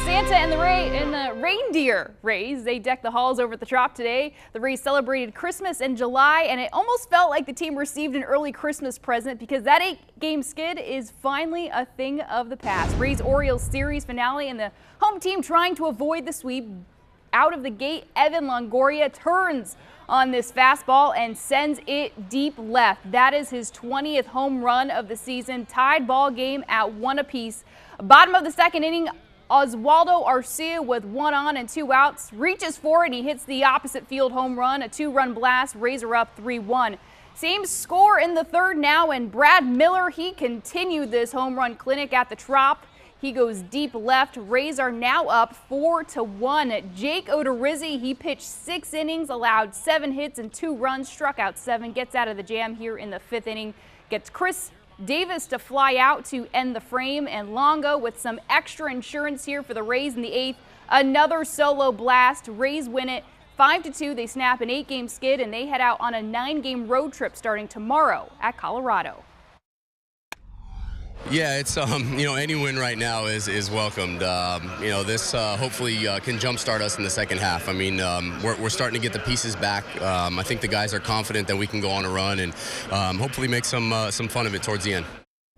Santa and the reindeer Rays, they decked the halls over at the Trop today. The Rays celebrated Christmas in July, and it almost felt like the team received an early Christmas present because that 8-game skid is finally a thing of the past. Rays-Orioles series finale, and the home team trying to avoid the sweep. Out of the gate, Evan Longoria turns on this fastball and sends it deep left. That is his 20th home run of the season. Tied ball game at 1 apiece. Bottom of the second inning, Oswaldo Arcia with 1 on and 2 outs reaches for it and he hits the opposite field home run, a 2-run blast. Rays are up 3-1. Same score in the third now, and Brad Miller, he continued this home run clinic at the Trop. He goes deep left. Rays are now up 4-1. Jake Odorizzi, he pitched 6 innings, allowed 7 hits and 2 runs, struck out 7, gets out of the jam here in the 5th inning, gets Chris Davis to fly out to end the frame, and Longo with some extra insurance here for the Rays in the 8th. Another solo blast. Rays win it 5-2. They snap an 8-game skid and they head out on a 9-game road trip starting tomorrow at Colorado. Yeah, it's any win right now is welcomed. This hopefully can jumpstart us in the second half. I mean, we're starting to get the pieces back. I think the guys are confident that we can go on a run and hopefully make some fun of it towards the end.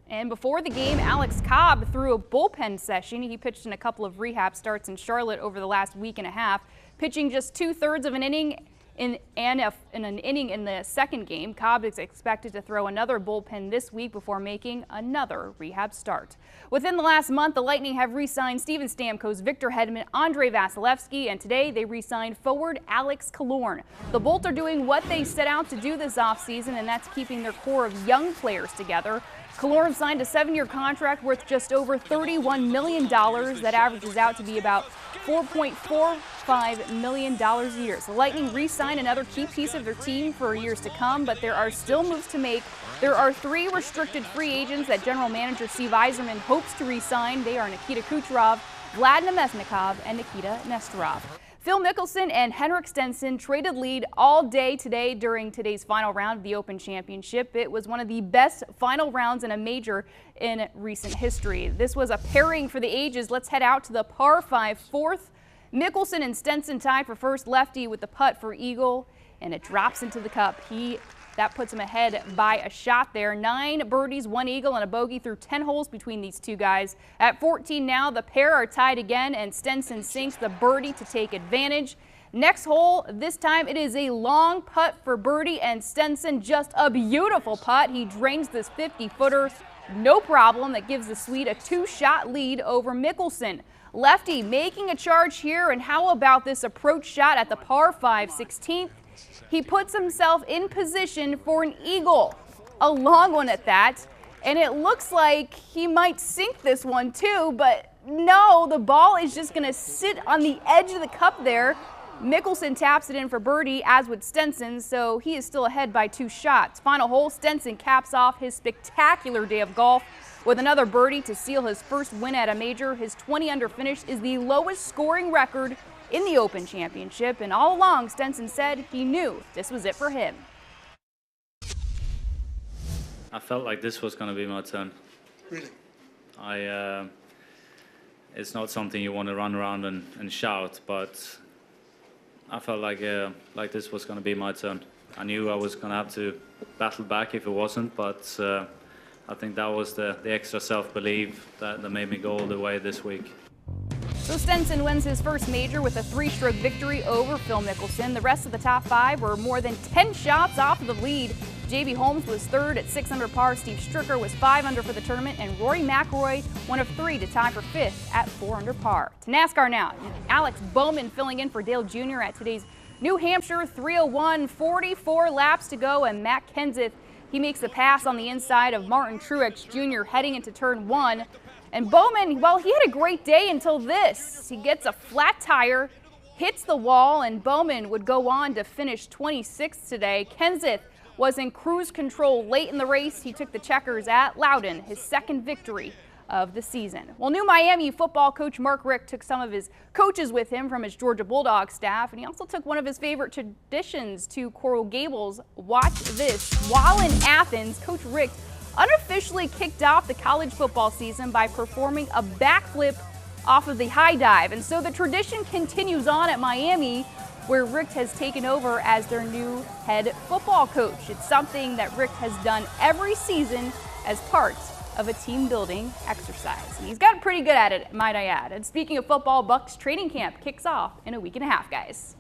And before the game, Alex Cobb threw a bullpen session. He pitched in a couple of rehab starts in Charlotte over the last week and a half, pitching just 2/3 of an inning. In an inning in the second game. Cobb is expected to throw another bullpen this week before making another rehab start. Within the last month, the Lightning have re-signed Steven Stamkos, Victor Hedman, Andrei Vasilevsky, and today they re-signed forward Alex Killorn. The Bolts are doing what they set out to do this offseason, and that's keeping their core of young players together. Killorn signed a 7-year contract worth just over $31 million. That averages out to be about $4.45 million a year. So Lightning re-signed another key piece of their team for years to come, but there are still moves to make. There are 3 restricted free agents that general manager Steve Yzerman hopes to re-sign. They are Nikita Kucherov, Vlad Namestnikov, and Nikita Nesterov. Phil Mickelson and Henrik Stenson traded lead all day today during today's final round of the Open Championship. It was one of the best final rounds in a major in recent history. This was a pairing for the ages. Let's head out to the par 5 fourth. Mickelson and Stenson tied for first. Lefty with the putt for eagle, and it drops into the cup. That puts him ahead by a shot there. 9 birdies, 1 eagle, and a bogey through 10 holes between these two guys. At 14 now, the pair are tied again, and Stenson sinks the birdie to take advantage. Next hole, this time it is a long putt for birdie, and Stenson just a beautiful putt. He drains this 50-footer, no problem. That gives the Swede a 2-shot lead over Mickelson. Lefty making a charge here, and how about this approach shot at the par 5 16th? He puts himself in position for an eagle, a long one at that, and it looks like he might sink this one too, but no, the ball is just going to sit on the edge of the cup there. Mickelson taps it in for birdie, as would Stenson, so he is still ahead by 2 shots. Final hole, Stenson caps off his spectacular day of golf with another birdie to seal his first win at a major. His 20-under finish is the lowest scoring record in the Open Championship, and all along Stenson said he knew this was it for him. I felt like this was going to be my turn. Really? It's not something you want to run around and shout, but I felt like this was going to be my turn. I knew I was going to have to battle back if it wasn't, but I think that was the extra self-belief that made me go all the way this week. So Stenson wins his first major with a 3-stroke victory over Phil Mickelson. The rest of the top 5 were more than 10 shots off of the lead. J.B. Holmes was 3rd at 6 under par. Steve Stricker was 5 under for the tournament, and Rory McIlroy, one of 3 to tie for 5th at 4 under par. To NASCAR now, Alex Bowman filling in for Dale Jr. at today's New Hampshire 301. 44 laps to go, and Matt Kenseth, he makes the pass on the inside of Martin Truex Jr. heading into turn 1. And Bowman, well, he had a great day until this. He gets a flat tire, hits the wall, and Bowman would go on to finish 26th today. Kenseth was in cruise control late in the race. He took the checkers at Loudon, his 2nd victory of the season. Well, new Miami football coach Mark Richt took some of his coaches with him from his Georgia Bulldogs staff, and he also took one of his favorite traditions to Coral Gables. Watch this. While in Athens, Coach Richt unofficially kicked off the college football season by performing a backflip off of the high dive. And so the tradition continues on at Miami, where Richt has taken over as their new head football coach. It's something that Richt has done every season as part of a team building exercise. And he's gotten pretty good at it, might I add. And speaking of football, Bucs training camp kicks off in a week and a half, guys.